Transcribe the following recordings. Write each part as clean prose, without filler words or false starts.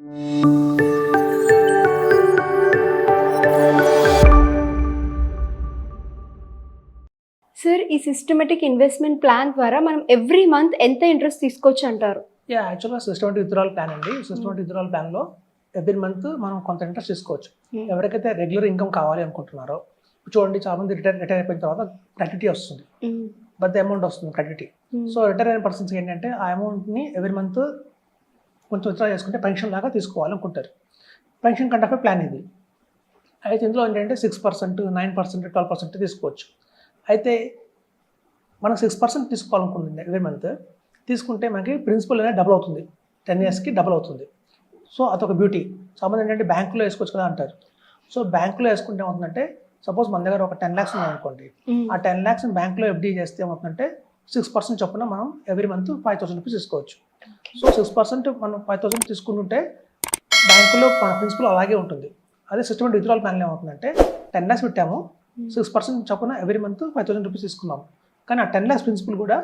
Sir, ఈ systematic investment plan ద్వారా మనం ఎవ్రీ మంత్ ఎంత ఇంట్రెస్ట్ తీసుకోవచ్చు అంటారు? యాక్చువల్గా సిస్టమాటిక్ విత్డ్రాల్ ప్లాన్ అండి. సిస్టమాటిక్ విత్డ్రాల్ ప్లాన్లో ఎవ్రీ మంత్ మనం కొంత ఇంట్రెస్ట్ తీసుకోవచ్చు. ఎవరికైతే రెగ్యులర్ ఇన్కమ్ కావాలి అనుకుంటున్నారో, చూడండి చాలా మంది రిటైర్ అయిపోయిన తర్వాత గ్రాట్యుటీ వస్తుంది, పెద్ద అమౌంట్ వస్తుంది గ్రాట్యుటీ. సో రిటైర్ అయిన పర్సన్స్ ఏంటంటే ఆ అమౌంట్ని ఎవ్రీ మంత్ కొంచెం విత్డ్రా చేసుకుంటే పెన్షన్ లాగా తీసుకోవాలనుకుంటారు. పెన్షన్ కంటే ఆఫ్ ప్లాన్ ఇది. అయితే ఇందులో ఏంటంటే 6%, 9%, 12% తీసుకోవచ్చు. అయితే మనం 6% తీసుకోవాలనుకుంటుంది ఎవ్రీ మంత్, తీసుకుంటే మనకి ప్రిన్సిపల్ అనేది డబుల్ అవుతుంది, 10 yearsకి డబుల్ అవుతుంది. సో అదొక బ్యూటీ. చాలామంది ఏంటంటే బ్యాంకులో వేసుకోవచ్చు కదా అంటారు. సో బ్యాంకులో వేసుకుంటే ఏమవుతుందంటే, సపోజ్ మన దగ్గర ఒక 10 lakhs ఉన్నాయనుకోండి, ఆ 10 lakhs బ్యాంకులో ఎఫ్డీ చేస్తే ఏమవుతుందంటే 6% చొప్పున మనం ఎవ్రీ మంత్ 5,000 రూపీస్ తీసుకోవచ్చు. సో 6% మనం 5,000 తీసుకుంటుంటే బ్యాంకులో మన ప్రిన్సిపల్ అలాగే ఉంటుంది. అదే సిస్టమాటిక్ విత్డ్రాల్ ప్లాన్లో ఏమవుతుందంటే 10 lakhs పెట్టాము, 6% చొప్పున ఎవ్రీ మంత్ 5,000 రూపీస్ తీసుకున్నాము. కానీ ఆ 10 lakhs ప్రిన్సిపల్ కూడా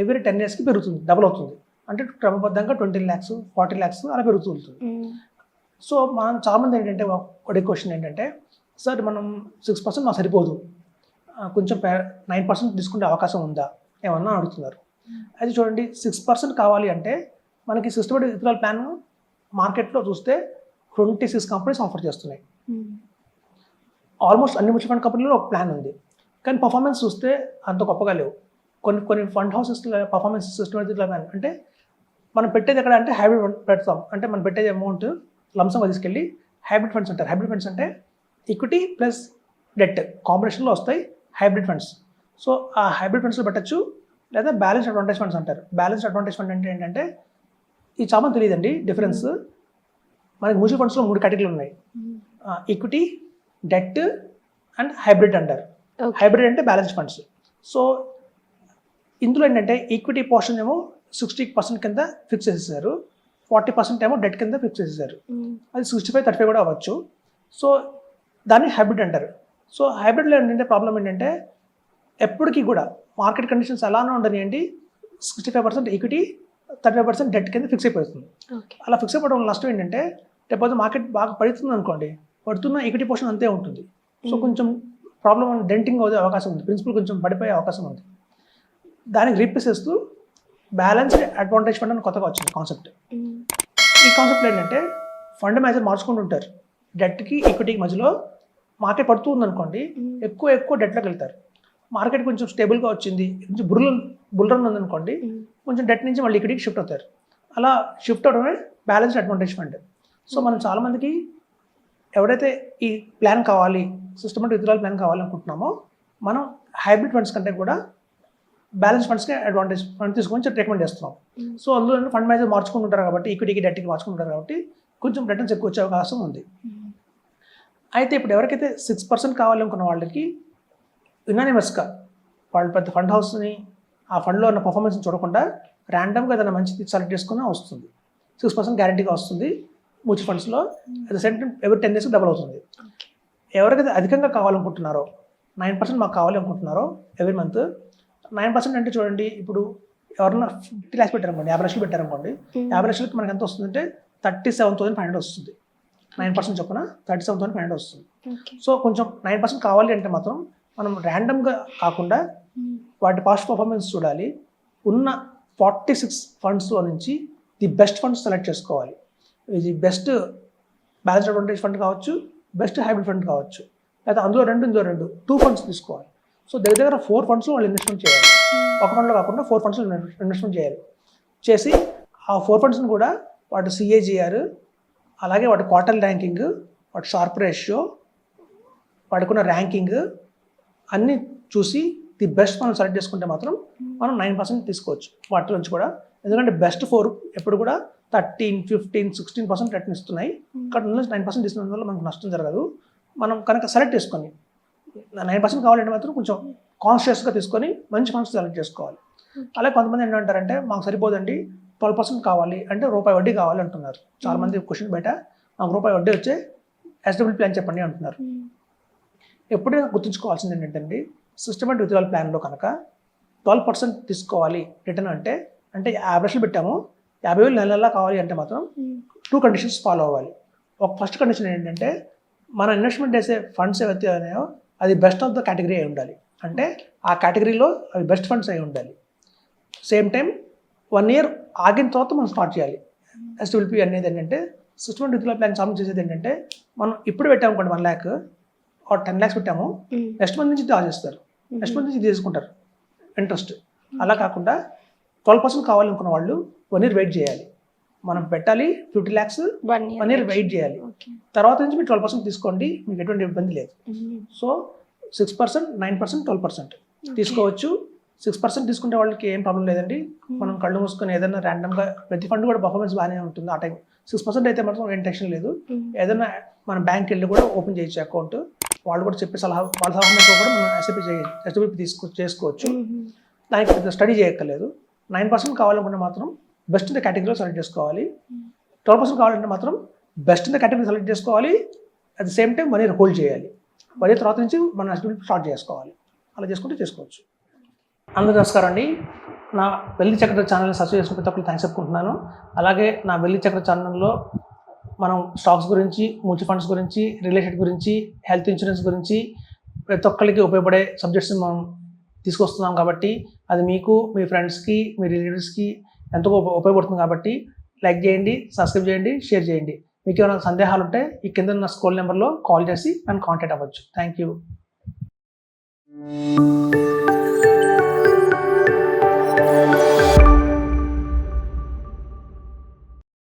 ఎవ్రీ 10 yearsకి పెరుగుతుంది, డబుల్ అవుతుంది. అంటే క్రమబద్ధంగా 20 lakhs, 40 lakhs అలా పెరుగుతుంది. సో మనం చాలామంది ఏంటంటే ఒకటి క్వశ్చన్ ఏంటంటే, సార్ మనం 6% మాకు సరిపోదు, కొంచెం 9% తీసుకునే అవకాశం ఉందా ఏమన్నా అడుగుతున్నారు. అయితే చూడండి, 6% కావాలి అంటే మనకి సిస్టమాటిక్ విత్డ్రాల్ ప్లాన్ మార్కెట్లో చూస్తే 26 కంపెనీస్ ఆఫర్ చేస్తున్నాయి. ఆల్మోస్ట్ అన్ని మ్యూచువల్ ఫండ్ కంపెనీలో ఒక ప్లాన్ ఉంది, కానీ పర్ఫార్మెన్స్ చూస్తే అంత గొప్పగా లేవు. కొన్ని fund houses performance systematic withdrawal plan అంటే మనం పెట్టేది ఎక్కడ అంటే హైబ్రిడ్ ఫండ్ పెడతాం. అంటే మనం పెట్టేది అమౌంట్ లంసంగా తీసుకెళ్ళి హైబ్రిడ్ ఫండ్స్ అంటారు. హైబ్రిడ్ ఫండ్స్ అంటే ఈక్విటీ ప్లస్ డెట్ కాంబినేషన్లో వస్తాయి హైబ్రిడ్ ఫండ్స్. సో ఆ హైబ్రిడ్ ఫండ్స్లో పెట్టచ్చు, లేదా బ్యాలెన్స్డ్ అడ్వాంటేజ్ ఫండ్స్ అంటారు. బ్యాలెన్స్డ్ అడ్వాంటేజ్ ఫండ్ అంటే ఏంటంటే, ఈ చాలా తెలియదండి డిఫరెన్స్. మనకి మ్యూచువల్ ఫండ్స్లో 3 కేటగిరీలు ఉన్నాయి, ఈక్విటీ, డెట్ అండ్ హైబ్రిడ్ అంటారు. హైబ్రిడ్ అంటే బ్యాలెన్స్ ఫండ్స్. సో ఇందులో ఏంటంటే ఈక్విటీ పోర్షన్ ఏమో 60% కింద ఫిక్స్ చేసేసారు, 40% ఏమో డెట్ కింద ఫిక్స్ చేసేసారు. అది 65-35 కూడా అవ్వచ్చు. సో దాన్ని హైబ్రిడ్ అంటారు. సో హైబ్రిడ్లో ఏంటంటే ప్రాబ్లం ఏంటంటే, ఎప్పటికీ కూడా మార్కెట్ కండిషన్స్ అలానే ఉండనియండి, 65% ఈక్విటీ, 35% డెట్ కింద ఫిక్స్ అయిపోతుంది. అలా ఫిక్స్ అయిపోవడం వల్ల నష్టం ఏంటంటే, రేపు మార్కెట్ బాగా పడుతుంది అనుకోండి, పడుతున్న ఈక్విటీ పోర్షన్ అంతే ఉంటుంది. సో కొంచెం ప్రాబ్లం డెంటింగ్ అయ్యే అవకాశం ఉంది, ప్రిన్సిపల్ కొంచెం పడిపోయే అవకాశం ఉంది. దానికి రీప్లేస్ చేస్తూ బ్యాలెన్స్డ్ అడ్వాంటేజ్ ఫండ్ అని కొత్తగా వచ్చింది కాన్సెప్ట్. ఈ కాన్సెప్ట్ ఏంటంటే, ఫండ్ మేనేజర్ మార్చుకుంటుంటారు, డెట్కి ఈక్విటీకి మధ్యలో మార్కెట్ పడుతూ ఉందనుకోండి, ఎక్కువ డెట్లోకి వెళ్తారు. మార్కెట్ కొంచెం స్టేబుల్గా వచ్చింది, కొంచెం బుల్ రన్ ఉందనుకోండి, కొంచెం డెట్ నుంచి మళ్ళీ ఈక్విటీకి షిఫ్ట్ అవుతారు. అలా షిఫ్ట్ అవడమే బ్యాలెన్స్డ్ అడ్వాంటేజ్ ఫండ్. సో మనం చాలామందికి ఎవరైతే ఈ ప్లాన్ కావాలి, సిస్టమాటిక్ విత్డ్రాల్ ప్లాన్ కావాలనుకుంటున్నామో, మనం హైబ్రిడ్ ఫండ్స్ కంటే కూడా బ్యాలెన్స్ ఫండ్స్కి అడ్వాంటేజ్ ఫండ్ తీసుకొని రికమెండ్ చేస్తున్నాం. సో అందులో ఫండ్ మేనేజర్ మార్చుకుంటుంటారు కాబట్టి, ఈక్విటీకి డెట్కి మార్చుకుంటారు కాబట్టి కొంచెం రిటర్న్స్ ఎక్కువ వచ్చే అవకాశం ఉంది. అయితే ఇప్పుడు ఎవరికైతే 6% కావాలనుకున్న వాళ్ళకి యునానిమస్గా వాళ్ళు పెద్ద ఫండ్ హౌస్ని ఆ ఫండ్లో ఉన్న పర్ఫార్మెన్స్ని చూడకుండా ర్యాండమ్గా ఏదైనా మంచిది సెలెక్ట్ చేసుకుని వస్తుంది, 6% గ్యారంటీగా వస్తుంది మ్యూచువల్ ఫండ్స్లో. At the same time every 10 years double అవుతుంది. ఎవరికైతే అధికంగా కావాలనుకుంటున్నారో, 9% మాకు కావాలి అనుకుంటున్నారో ఎవ్రీ మంత్, 9% అంటే చూడండి, ఇప్పుడు ఎవరన్నా 50 lakhs పెట్టారనుకోండి, 50 లక్షలు పెట్టారనుకోండి, 50 లక్షలకి మనకి ఎంత వస్తుందంటే 37,500 వస్తుంది. 9% చొప్పున 37,500 వస్తుంది. సో కొంచెం 9% కావాలి అంటే మాత్రం మనం ర్యాండమ్గా కాకుండా వాటి పాస్ట్ పర్ఫార్మెన్స్ చూడాలి. ఉన్న 46 ఫండ్స్లో నుంచి ది బెస్ట్ ఫండ్స్ సెలెక్ట్ చేసుకోవాలి. ఇది బెస్ట్ బ్యాలెన్స్ అడ్వాంటేజ్ ఫండ్ కావచ్చు, బెస్ట్ హైబ్రిడ్ ఫండ్ కావచ్చు, లేదా అందులో 2 ఫండ్స్ తీసుకోవాలి. సో దగ్గర 4 fundsలో వాళ్ళు ఇన్వెస్ట్మెంట్ చేయాలి. ఒక ఫండ్లో కాకుండా 4 fundsలో ఇన్వెస్ట్మెంట్ చేయాలి. చేసి ఆ 4 fundsని కూడా వాటి CAGR, అలాగే వాటి క్వార్టర్ ర్యాంకింగ్, వాటి షార్ప్ రేషియో, వాడుకున్న ర్యాంకింగ్ అన్నీ చూసి ది బెస్ట్ మనం సెలెక్ట్ చేసుకుంటే మాత్రం మనం 9% తీసుకోవచ్చు వాటి నుంచి కూడా. ఎందుకంటే బెస్ట్ 4 ఎప్పుడు కూడా 13, 15, 16% రిటర్న్ ఇస్తున్నాయి. ఇక్కడ 9% ఇస్తున్న వల్ల మనకు నష్టం జరగదు. మనం కనుక సెలెక్ట్ చేసుకొని 9% కావాలంటే మాత్రం కొంచెం కాన్షియస్గా తీసుకొని మంచి ఫండ్స్ సెలెక్ట్ చేసుకోవాలి. అలాగే కొంతమంది ఏంటంటారంటే, మాకు సరిపోదండి 12% కావాలి అంటే రూపాయి వడ్డీ కావాలి అంటున్నారు. చాలామంది క్వశ్చన్ బయట, మాకు రూపాయి వడ్డీ వచ్చే SW ప్లాన్ చెప్పండి అంటున్నారు. ఎప్పుడైనా గుర్తుంచుకోవాల్సింది ఏంటంటే, సిస్టమాటిక్ విత్డ్రాల్ ప్లాన్లో కనుక 12% తీసుకోవాలి రిటర్న్ అంటే 50 లక్షలు పెట్టాము, 50,000 నెల కావాలి అంటే మాత్రం 2 కండిషన్స్ ఫాలో అవ్వాలి. ఒక ఫస్ట్ కండిషన్ ఏంటంటే మన ఇన్వెస్ట్మెంట్ చేసే ఫండ్స్ ఏవైతే ఉన్నాయో అది బెస్ట్ ఆఫ్ ద కేటగిరీ అయి ఉండాలి. అంటే ఆ కేటగిరీలో అవి బెస్ట్ ఫండ్స్ అయి ఉండాలి. సేమ్ టైం 1 year ఆగిన తర్వాత మనం స్టార్ట్ చేయాలి. ఎస్టిబిలిటీ అనేది ఏంటంటే సిస్టమేటిక్ విత్డ్రాయల్ ప్లాన్ సాల్వ్ చేసేది ఏంటంటే మనం ఇప్పుడు పెట్టాము అనుకోండి 1 lakh or 10 lakhs పెట్టాము, నెక్స్ట్ మంత్ నుంచి డ్రా చేస్తారు, నెక్స్ట్ మంత్ నుంచి తీసుకుంటారు ఇంట్రెస్ట్. అలా కాకుండా 12% కావాలనుకున్న వాళ్ళు 1 year వెయిట్ చేయాలి. మనం పెట్టాలి 50 lakhs, 1 year వెయిట్ చేయాలి. తర్వాత నుంచి మీరు 12% తీసుకోండి, మీకు ఎటువంటి ఇబ్బంది లేదు. సో 6%, 9%, 12% తీసుకోవచ్చు. 6% తీసుకునే వాళ్ళకి ఏం ప్రాబ్లం లేదండి. మనం కళ్ళు మూసుకొని ఏదైనా ర్యాండమ్గా ప్రతి ఫండ్ కూడా పర్ఫార్మెన్స్ బాగానే ఉంటుంది ఆ టైం. 6% అయితే మాత్రం ఏం టెన్షన్ లేదు. ఏదైనా మన బ్యాంక్ వెళ్ళి కూడా ఓపెన్ చేయొచ్చు అకౌంట్. వాళ్ళు కూడా చెప్పే వాళ్ళ సలహాతో కూడా మనం ఎస్టిబిపి చేసుకోవచ్చు. దానికి స్టడీ చేయక్కర్లేదు. 9% కావాలనుకుంటే మాత్రం బెస్ట్ ఇన్ ద కేటగిరీలో సెలెక్ట్ చేసుకోవాలి. 12% కావాలంటే మాత్రం best in the category select చేసుకోవాలి. At the same time 1 year hold చేయాలి. 1 year తర్వాత నుంచి మనం ఎస్టిబిపి స్టార్ట్ చేసుకోవాలి. అలా చేసుకుంటే చేసుకోవచ్చు. అందరూ నమస్కారం అండి. నా వెల్లి చక్ర ఛానల్ని సబ్స్క్రైబ్ చేసుకుని ప్రతి ఒక్కరు థ్యాంక్స్ చెప్పుకుంటున్నాను. అలాగే నా వెల్లి చక్ర ఛానల్లో మనం స్టాక్స్ గురించి, మ్యూచువల్ ఫండ్స్ గురించి, రియల్ ఎస్టేట్ గురించి, హెల్త్ ఇన్సూరెన్స్ గురించి ప్రతి ఒక్కరికి ఉపయోగపడే సబ్జెక్ట్స్ని మనం తీసుకొస్తున్నాం. కాబట్టి అది మీకు, మీ ఫ్రెండ్స్కి, మీ రిలేటివ్స్కి ఎంతో ఉపయోగపడుతుంది. కాబట్టి లైక్ చేయండి, సబ్స్క్రైబ్ చేయండి, షేర్ చేయండి. మీకు ఏమైనా సందేహాలు ఉంటే ఈ కింద ఉన్న స్క్రోల్ నెంబర్లో కాల్ చేసి నన్ను కాంటాక్ట్ అవ్వచ్చు. Thank you.